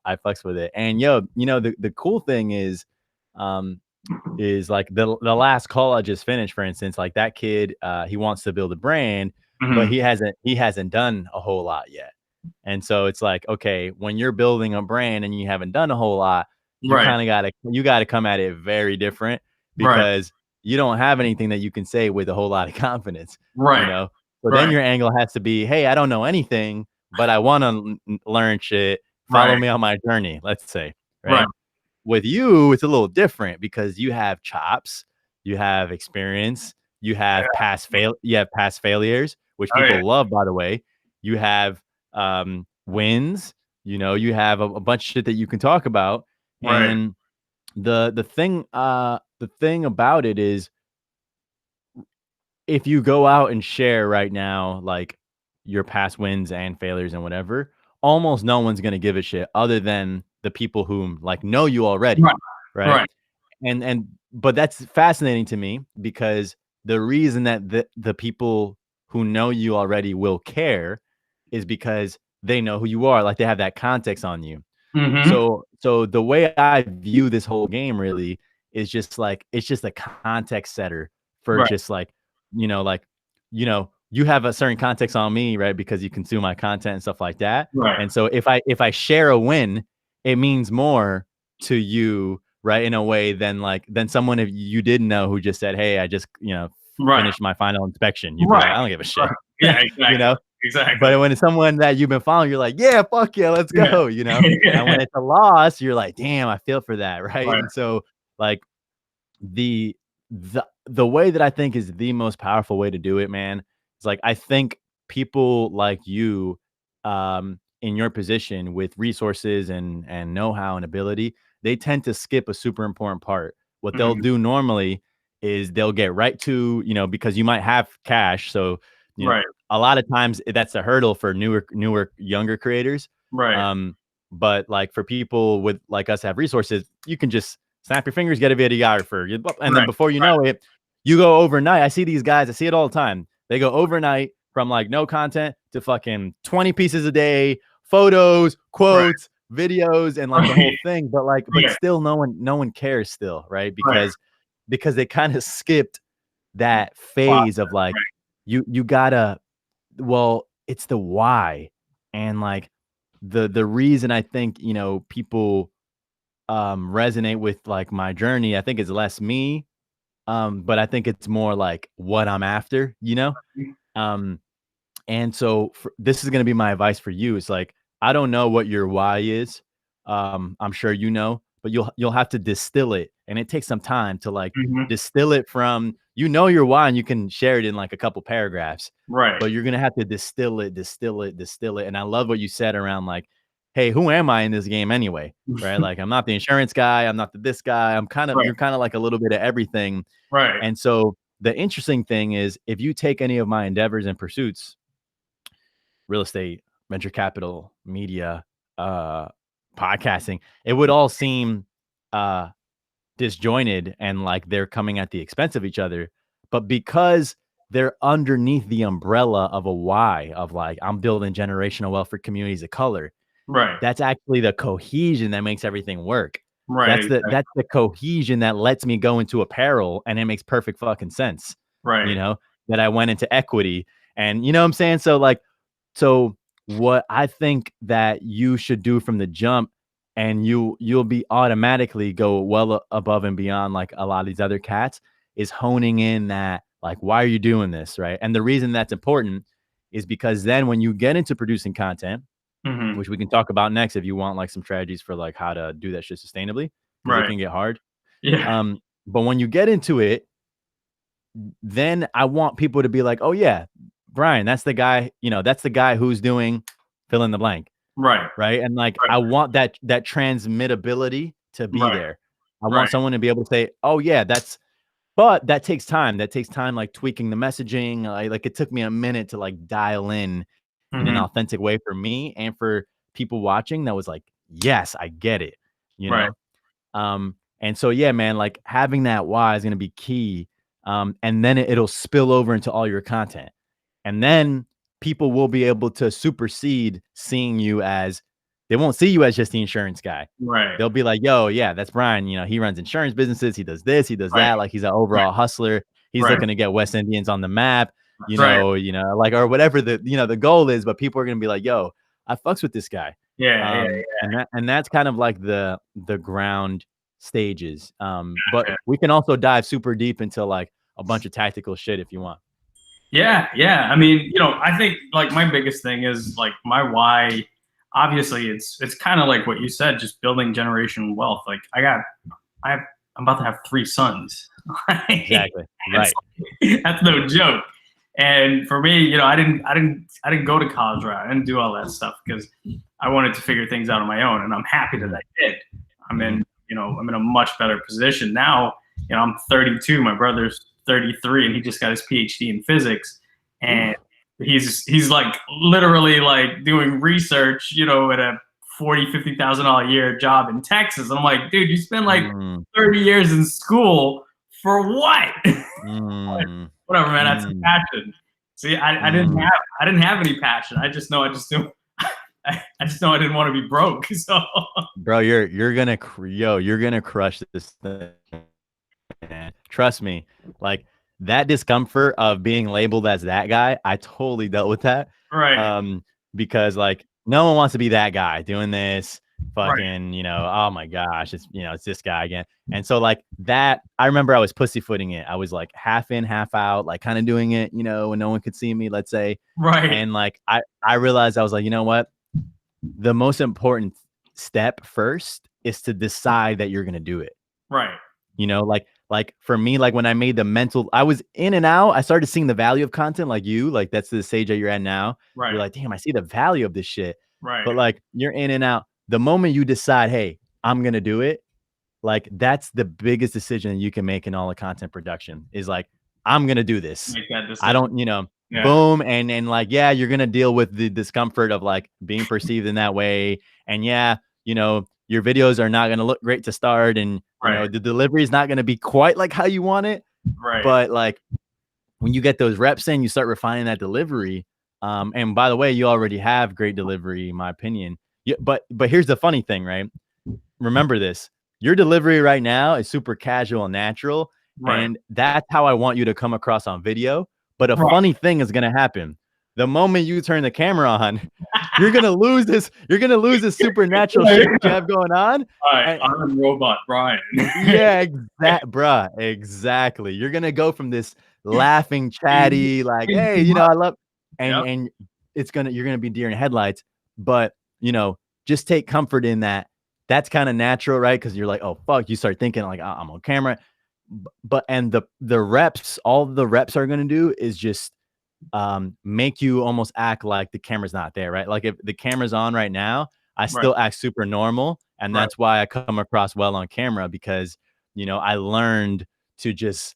I fucks with it. And the cool thing is like the last call I just finished, for instance, like that kid, he wants to build a brand, but he hasn't done a whole lot yet. And so it's like, okay, when you're building a brand and you haven't done a whole lot, you kind of gotta come at it very different, because you don't have anything that you can say with a whole lot of confidence, So then your angle has to be, hey, I don't know anything, but I want to learn shit. Follow me on my journey, let's say, right? With you, it's a little different because you have chops, you have experience, you have past failures, which people love, by the way. You have wins, you have a bunch of shit that you can talk about. And the thing about it is, if you go out and share right now, like your past wins and failures and whatever, almost no one's going to give a shit other than the people who like know you already. Right. But that's fascinating to me, because the reason that the people who know you already will is because they know who you are. Like, they have that context on you. So the way I view this whole game really is just like, it's just a context setter for just like, you have a certain context on me, right? Because you consume my content and stuff like that. And so if I share a win, it means more to you, right, in a way than someone if you didn't know, who just said, hey, I just finished my final inspection. You'd be like, I don't give a shit. Yeah, exactly. Exactly. But when it's someone that you've been following, you're like, yeah, fuck yeah, let's go. And when it's a loss, you're like, damn, I feel for that, right? And so like the way that I think is the most powerful way to do it, man, is like, I think people like you, in your position with resources and know-how and ability, they tend to skip a super important part. What they'll do normally is they'll get right to, because you might have cash. So, a lot of times that's a hurdle for newer, younger creators. But like for people with like us have resources, you can just snap your fingers, get a videographer, and then before you know it, you go overnight. I see these guys, I see it all the time. They go overnight from like no content to fucking 20 pieces a day, photos, quotes, videos, and like the whole thing. But like, but still no one cares still, right? Because they kind of skipped that phase of like, you gotta, well, it's the why. And like the reason I think, people resonate with like my journey, I think it's less me, but I think it's more like what I'm after, and so this is going to be my advice for you. It's like, I don't know what your why is. I'm sure but you'll have to distill it, and it takes some time to like distill it from, your why, and you can share it in like a couple paragraphs, but you're gonna have to distill it. And I love what you said around like, hey, who am I in this game anyway? Right? Like, I'm not the insurance guy, I'm not this guy, you're kind of like a little bit of everything. And so the interesting thing is, if you take any of my endeavors and pursuits, real estate, venture capital, media, podcasting, it would all seem disjointed and like they're coming at the expense of each other. But because they're underneath the umbrella of a why, of like, I'm building generational wealth for communities of color, that's actually the cohesion that makes everything work. That's the cohesion that lets me go into apparel, and it makes perfect fucking sense. That I went into equity, and what I'm saying? So like, so what I think that you should do from the jump, and you'll be automatically go well above and beyond like a lot of these other cats, is honing in that, like, why are you doing this, right? And the reason that's important is because then when you get into producing content, which we can talk about next if you want like some strategies for like how to do that shit sustainably, because it can get hard. But when you get into it, then I want people to be like, oh yeah, Brian, that's the guy, that's the guy who's doing fill in the blank. Right. And like, I want that transmittability to be there. I want someone to be able to say, oh yeah, but that takes time. That takes time, like tweaking the messaging. Like it took me a minute to like dial in an authentic way for me and for people watching. That was like, yes, I get it. And so, yeah, man, like having that why is going to be key. And then it'll spill over into all your content. And then people will be able to supersede seeing you as they won't see you as just the insurance guy. Right. They'll be like, yo, yeah, that's Brian. You know, he runs insurance businesses. He does this, he does Right. that. Like he's an overall hustler. He's Right. looking to get West Indians on the map, Right. like, or whatever the goal is. But people are going to be like, yo, I fucks with this guy. Yeah. And that's kind of like the ground stages. But we can also dive super deep into like a bunch of tactical shit if you want. Yeah. I mean, I think like my biggest thing is like my why. Obviously, it's kind of like what you said, just building generational wealth. Like I'm about to have 3 sons. Exactly. Right. That's no joke. And for me, I didn't go to college, right? I didn't do all that stuff because I wanted to figure things out on my own, and I'm happy that I did. I'm in a much better position now. I'm 32. My brother's 33, and he just got his PhD in physics, and he's like literally like doing research, at a $40,000-$50,000 a year job in Texas. And I'm like, dude, you spend like 30 years in school for what? Whatever, man. That's a passion. See, I didn't have any passion. I just know I didn't want to be broke. So, bro, you're gonna crush this thing. Man. Trust me, like that discomfort of being labeled as that guy, I totally dealt with that. Right. Because like no one wants to be that guy doing this fucking, oh my gosh, it's this guy again. And so like that, I remember I was pussyfooting it. I was like half in, half out, like kind of doing it, when no one could see me, let's say. Right. And like I realized I was like, you know what? The most important step first is to decide that you're gonna do it. Right. Like for me, like when I made I was in and out, I started seeing the value of content like you, like that's the stage that you're at now. Right. You're like, damn, I see the value of this shit. Right. But like you're in and out. The moment you decide, hey, I'm going to do it, like that's the biggest decision you can make in all the content production is like, I'm going to do this. Make that decision. I don't, boom. And like, yeah, you're going to deal with the discomfort of like being perceived in that way. And yeah, your videos are not going to look great to start, and the delivery is not going to be quite like how you want it. Right. But like when you get those reps in, you start refining that delivery. And by the way, you already have great delivery, in my opinion. But here's the funny thing, right? Remember this: your delivery right now is super casual and natural, and that's how I want you to come across on video. But a funny thing is going to happen. The moment you turn the camera on, you're gonna lose this. You're gonna lose this supernatural shit you have going on. I'm a robot, Brian. Yeah, exactly. You're gonna go from this laughing, chatty, like, hey, I love, and you're gonna be deer in headlights. But just take comfort in that. That's kind of natural, right? Because you're like, oh fuck, you start thinking like, I'm on camera. But the reps, all the reps are gonna do is just make you almost act like the camera's not there, right? Like if the camera's on right now, I still act super normal, and that's why I come across well on camera, because I learned to just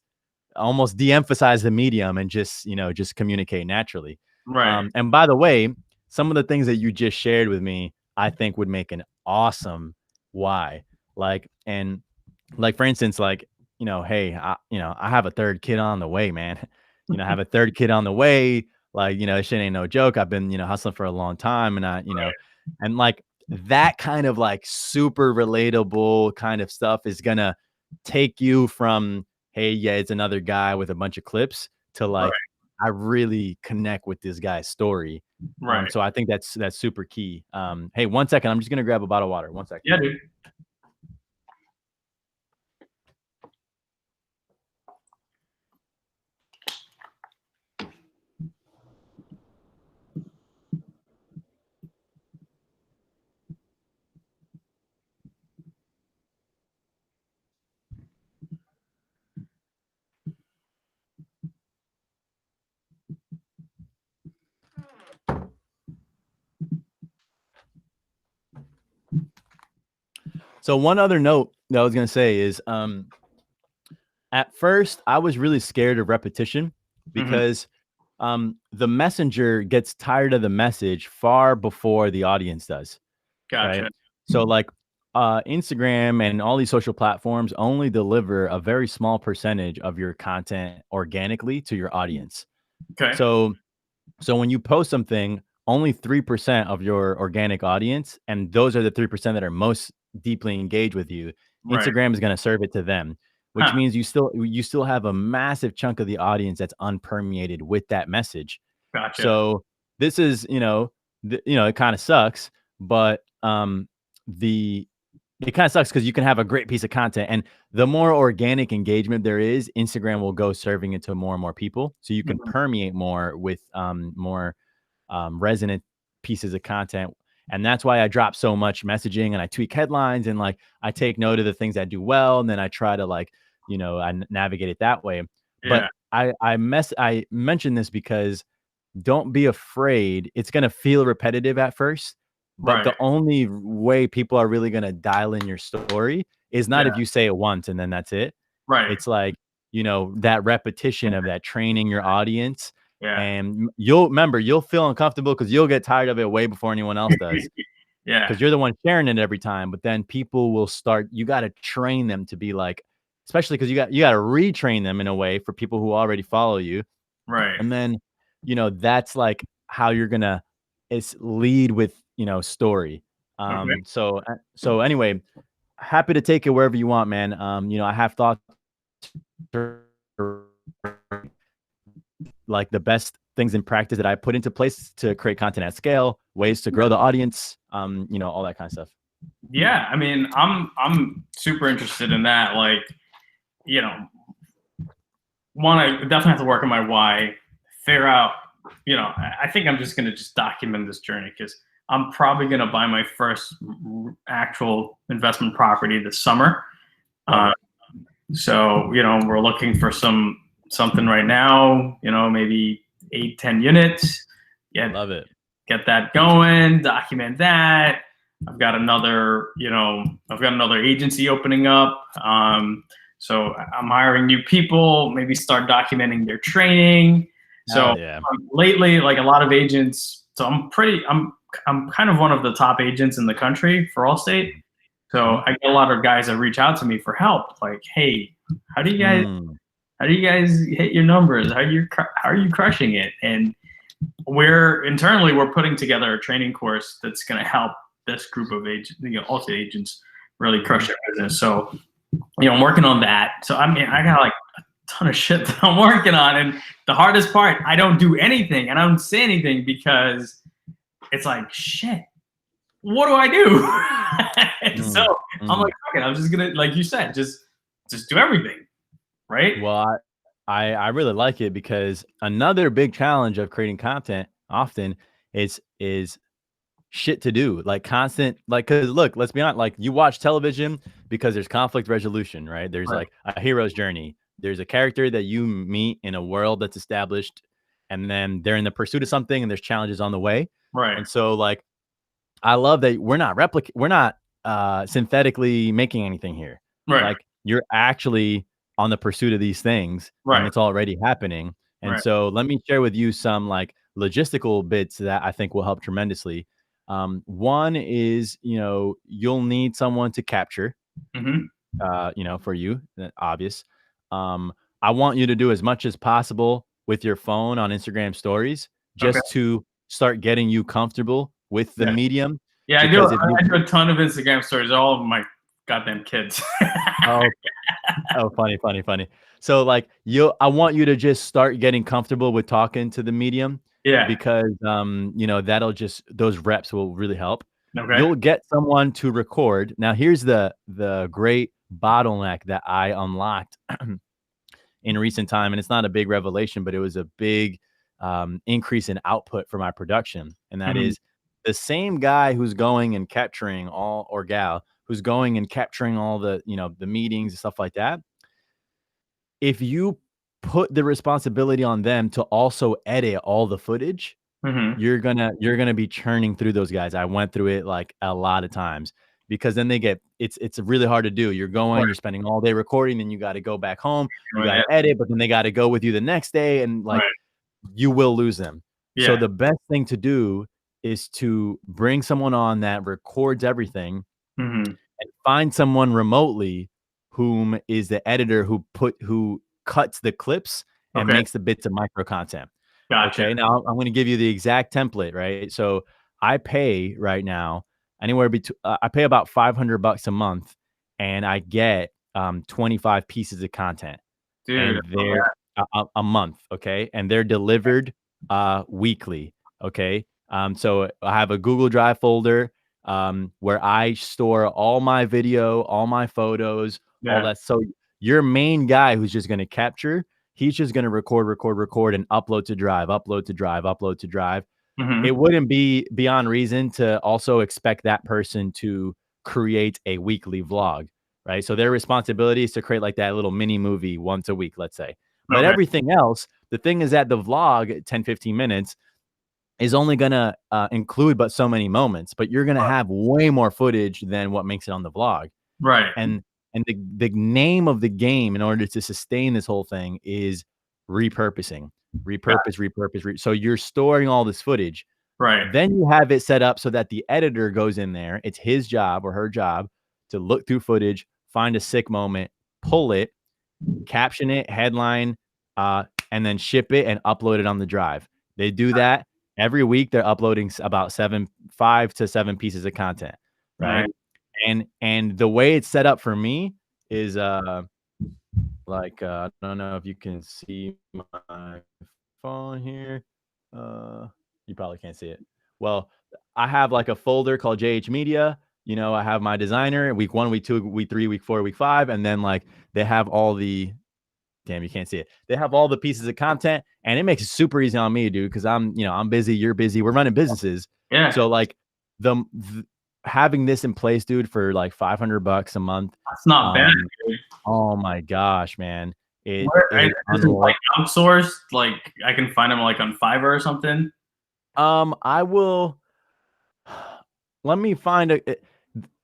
almost de-emphasize the medium and just communicate naturally. And by the way, some of the things that you just shared with me, I think would make an awesome why. Like for instance, like hey, I have a 3rd kid on the way, man. I have a 3rd kid on the way. Like, shit ain't no joke. I've been, hustling for a long time, and and like that kind of like super relatable kind of stuff is gonna take you from, hey, yeah, it's another guy with a bunch of clips to like, I really connect with this guy's story. So I think that's super key. Hey, 1 second. I'm just gonna grab a bottle of water. 1 second. Yeah, dude. So one other note that I was going to say is, at first I was really scared of repetition because the messenger gets tired of the message far before the audience does. Gotcha. Right? So like Instagram and all these social platforms only deliver a very small percentage of your content organically to your audience. Okay. So when you post something, only 3% of your organic audience, and those are the 3% that are most deeply engaged with you, Right. Instagram is gonna serve it to them, which Huh. means you still have a massive chunk of the audience that's unpermeated with that message. Gotcha. So this is, it kinda sucks, but, the it kinda sucks because you can have a great piece of content, and the more organic engagement there is, Instagram will go serving it to more and more people, so you can Mhm. permeate more with, more resonant pieces of content. And that's why I drop so much messaging and I tweak headlines and like I take note of the things I do well. And then I try to like, navigate it that way. Yeah. But I mentioned this because don't be afraid. It's going to feel repetitive at first, but Right. the only way people are really going to dial in your story is not Yeah. if you say it once and then that's it. Right. It's like, that repetition of that training your audience. Yeah. And you'll feel uncomfortable because you'll get tired of it way before anyone else does Yeah. because you're the one sharing it every time. But then people will start, you got to train them to be like, especially because you got to retrain them in a way for people who already follow you. Right. And then, that's like how you're gonna is lead with, story. Okay. So anyway, happy to take it wherever you want, man. I have thoughts like the best things in practice that I put into place to create content at scale, ways to grow the audience, all that kind of stuff. Yeah. I mean, I'm super interested in that. Like, you know, one, I definitely have to work on my why, figure out, I think I'm just gonna just document this journey because I'm probably gonna buy my first actual investment property this summer. Love Uh, it. so we're looking for something right now. Maybe 8-10 units. Get Love it. get that going. Document that. I've got another agency opening up. So I'm hiring new people. Maybe start documenting their training. So Hell yeah. lately, like a lot of agents, so I'm kind of one of the top agents in the country for Allstate. So Mhm. I get a lot of guys that reach out to me for help. Like, hey, how do you guys Mm. how do you guys hit your numbers? How are you crushing it? And we're putting together a training course that's going to help this group of agents, Allstate agents, really crush their business. So I'm working on that. So I mean, I got like a ton of shit that I'm working on, and the hardest part, I don't do anything and I don't say anything because it's like shit. What do I do? So Mm. I'm Mm. like, fuck it, I'm just gonna, like you said, just do everything, right? Well, I really like it because another big challenge of creating content often is shit to do, like constant, like, because look, let's be honest, like you watch television because there's conflict resolution, right? There's Right, like a hero's journey. There's a character that you meet in a world that's established, and then they're in the pursuit of something, and there's challenges on the way. right, And so, like, I love that we're not synthetically making anything here. right, Like you're actually on the pursuit of these things and right, it's already happening. And right. so let me share with you some like logistical bits that I think will help tremendously. One is, you'll need someone to capture, Hmm. for you, obvious. Um, I want you to do as much as possible with your phone on Instagram stories Okay. just to start getting you comfortable with the Yeah. medium. Yeah, I do. Because if you I do a ton of Instagram stories. All of my goddamn kids. oh, oh, funny, funny, funny. So like I want you to just start getting comfortable with talking to the medium Yeah. because that'll just those reps will really help. Okay. You'll get someone to record. Now here's the great bottleneck that I unlocked in recent time, and it's not a big revelation, but it was a big increase in output for my production, and that Hmm. is the same guy who's going and capturing all or gal who's going and capturing all the meetings and stuff like that. If you put the responsibility on them to also edit all the footage, Hmm. you're gonna be churning through those guys. I went through it like a lot of times because then it's really hard to do. You're spending all day recording, then you got to go back home, you got Right. to edit, but then they got to go with you the next day, and like Right. you will lose them. So Yeah. the best thing to do is to bring someone on that records everything Hmm. and find someone remotely whom is the editor who cuts the clips and Okay. makes the bits of micro content. Gotcha. Okay, now I'm gonna give you the exact template, right? So I pay right now anywhere between I pay about $500 a month, and I get 25 pieces of content, Dude, and they're a month, okay, and they're delivered weekly, okay. So I have a Google Drive folder where I store all my video, all my photos, all yeah. that. So your main guy who's just gonna capture, he's just gonna record, and upload to Drive, upload to Drive, upload to Drive. Hmm. It wouldn't be beyond reason to also expect that person to create a weekly vlog, right? So their responsibility is to create like that little mini movie once a week, let's say. But Okay. everything else, the thing is that the vlog, 10, 15 minutes, is only gonna include but so many moments, but you're gonna have way more footage than what makes it on the vlog. Right. And the name of the game in order to sustain this whole thing is repurposing. So you're storing all this footage. Right. Then you have it set up so that the editor goes in there. It's his job or her job to look through footage, find a sick moment, pull it, caption it, headline, and then ship it and upload it on the drive. They do that every week. They're uploading about 5 to 7 pieces of content, right? Right. And the way it's set up for me is I don't know if you can see my phone here. You probably can't see it. Well, I have like a folder called JH Media. You know, I have my designer, week 1, week 2, week 3, week 4, week 5, and then like they have all the damn, you can't see it. They have all the pieces of content, and it makes it super easy on me, dude, because I'm busy, you're busy, we're running businesses. Yeah. So like the having this in place, dude, for like $500 a month. That's not bad, dude. Oh my gosh, man. Is it like outsourced? Like I can find them like on Fiverr or something? I will let me find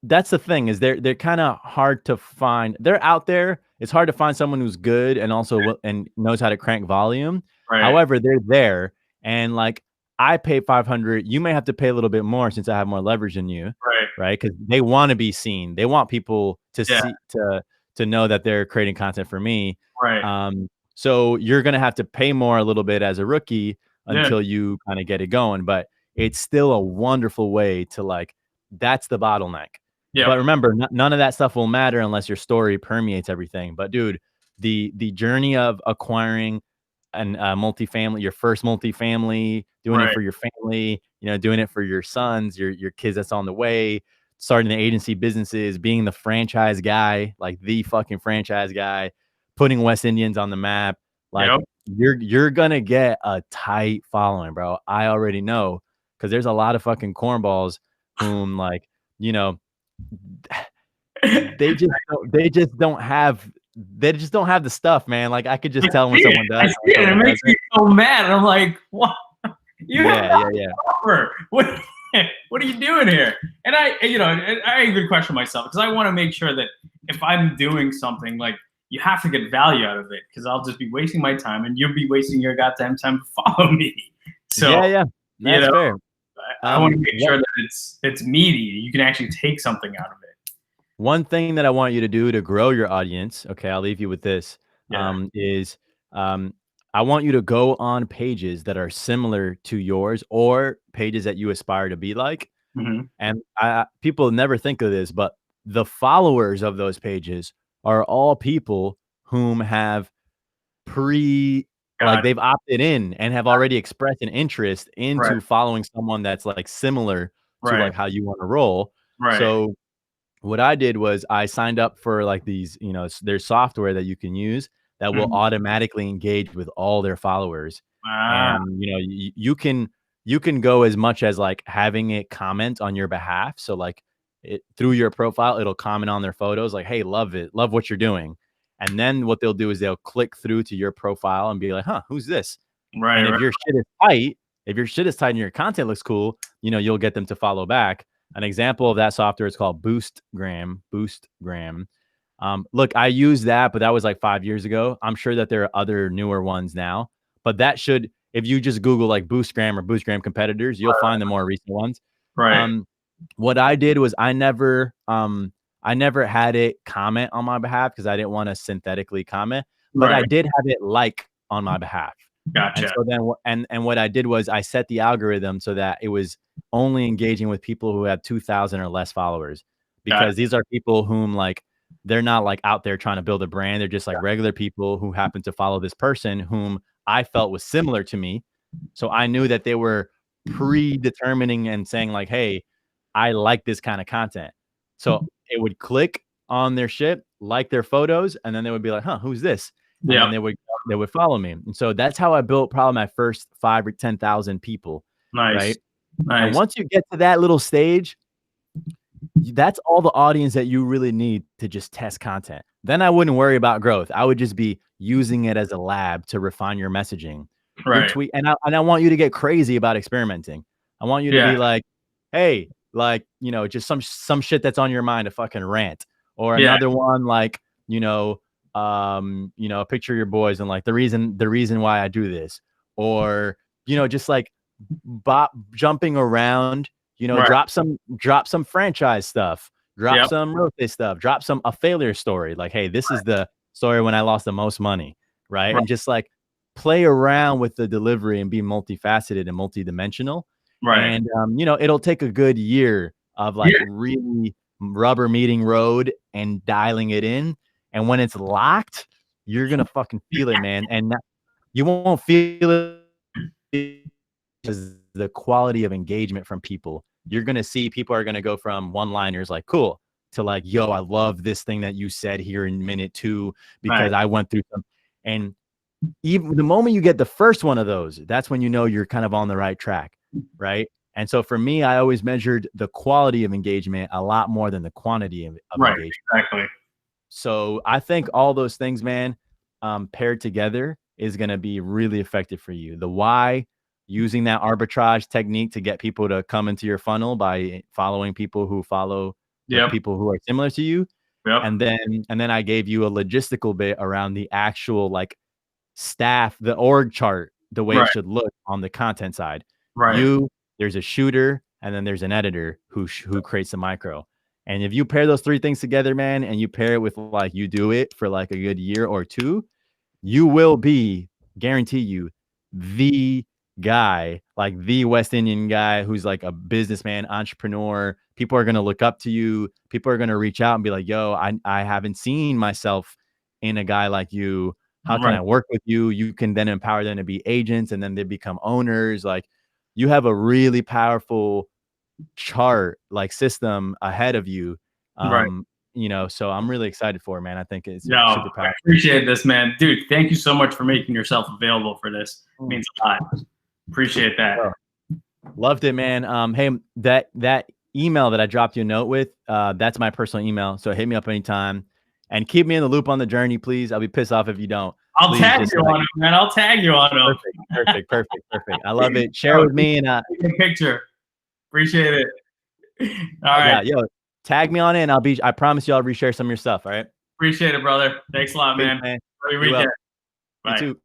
that's the thing, is they're kind of hard to find. They're out there. It's hard to find someone who's good and also and knows how to crank volume. Right. However, they're there, and like I pay 500. You may have to pay a little bit more since I have more leverage than you, right? Because they want to be seen. They want people to see to know that they're creating content for me. Right. So you're gonna have to pay more a little bit as a rookie until you kind of get it going. But it's still a wonderful way to like. That's the bottleneck. Yeah. But remember, none of that stuff will matter unless your story permeates everything. But dude, the journey of acquiring an multifamily, your first multifamily, doing it for your family, you know, doing it for your sons, your kids that's on the way, starting the agency businesses, being the franchise guy, like the fucking franchise guy, putting West Indians on the map, like you're gonna get a tight following, bro. I already know, because there's a lot of fucking cornballs whom, like, you know, they just don't have the stuff, man. Like I could just tell when someone does. It makes me so mad. I'm like, what? Yeah. What are you doing here? And I even question myself, because I want to make sure that if I'm doing something, like, you have to get value out of it, because I'll just be wasting my time and you'll be wasting your goddamn time to follow me. So that's fair. I want to make sure that it's meaty. You can actually take something out of it. One thing that I want you to do to grow your audience, okay, I'll leave you with this, is I want you to go on pages that are similar to yours, or pages that you aspire to be like. And people never think of this, but the followers of those pages are all people whom have like they've opted in and have already expressed an interest into following someone that's like similar to like how you want to roll. So what I did was I signed up for like these, you know, there's software that you can use that will automatically engage with all their followers. And you know, you can go as much as like having it comment on your behalf. So like through your profile, it'll comment on their photos like, hey, love what you're doing. And then what they'll do is they'll click through to your profile and be like, huh, who's this? And if your shit is tight and your content looks cool, you know, you'll get them to follow back. An example of that software is called Boostgram. Look, I used that, but that was like 5 years ago. I'm sure that there are other newer ones now, but that should, if you just Google like Boostgram or Boostgram competitors, you'll find the more recent ones. What I did was I never had it comment on my behalf because I didn't want to synthetically comment, but I did have it like on my behalf. Gotcha. And so then, and what I did was I set the algorithm so that it was only engaging with people who had 2,000 or less followers, because these are people whom like, they're not like out there trying to build a brand. They're just like regular people who happen to follow this person whom I felt was similar to me. So I knew that they were predetermining and saying like, hey, I like this kind of content. So it would click on their shit, like their photos, and then they would be like, huh, who's this? And then they would follow me. And so that's how I built probably my first 5 or 10,000 people. Nice. Right. Nice. And once you get to that little stage, that's all the audience that you really need to just test content. Then I wouldn't worry about growth. I would just be using it as a lab to refine your messaging. Right. Your tweet, and I want you to get crazy about experimenting. I want you to be like, hey, like, you know, just some shit that's on your mind, a fucking rant, or another one like, you know, picture your boys and like the reason why I do this, or, you know, just like jumping around, you know, drop some franchise stuff, drop some real estate stuff, drop a failure story. Like, hey, this is the story when I lost the most money. Right. And just like play around with the delivery and be multifaceted and multidimensional. Right. And, you know, it'll take a good year of like really rubber meeting road and dialing it in. And when it's locked, you're going to fucking feel it, man. And you won't feel it because the quality of engagement from people. You're going to see people are going to go from one-liners like, cool, to like, yo, I love this thing that you said here in minute 2 because I went through some. And even the moment you get the first one of those, that's when you know you're kind of on the right track. Right. And so for me, I always measured the quality of engagement a lot more than the quantity of engagement. Exactly. So I think all those things, man, paired together is going to be really effective for you. The why, using that arbitrage technique to get people to come into your funnel by following people who follow people who are similar to you. And then I gave you a logistical bit around the actual like staff, the org chart, the way it should look on the content side. There's a shooter, and then there's an editor who creates the micro. And if you pair those 3 things together, man, and you pair it with like, you do it for like a good year or 2, you will be, guarantee you, the guy, like the West Indian guy who's like a businessman, entrepreneur. People are going to look up to you. People are going to reach out and be like, yo, I haven't seen myself in a guy like you. How can I work with you? You can then empower them to be agents, and then they become owners. Like, you have a really powerful chart, like system ahead of you. You know, so I'm really excited for it, man. I think it's super powerful. I appreciate this, man. Dude, thank you so much for making yourself available for this. It means a lot. Appreciate that. Loved it, man. Hey, that email that I dropped you a note with, that's my personal email. So hit me up anytime and keep me in the loop on the journey, please. I'll be pissed off if you don't. I'll tag you on it, man. I'll tag you on it. Perfect. I love it. Share with me and take a picture. Appreciate it. All right. Yo, tag me on it, and I promise you I'll reshare some of your stuff. All right. Appreciate it, brother. Thanks a lot, man. Have a good weekend. Bye. You too.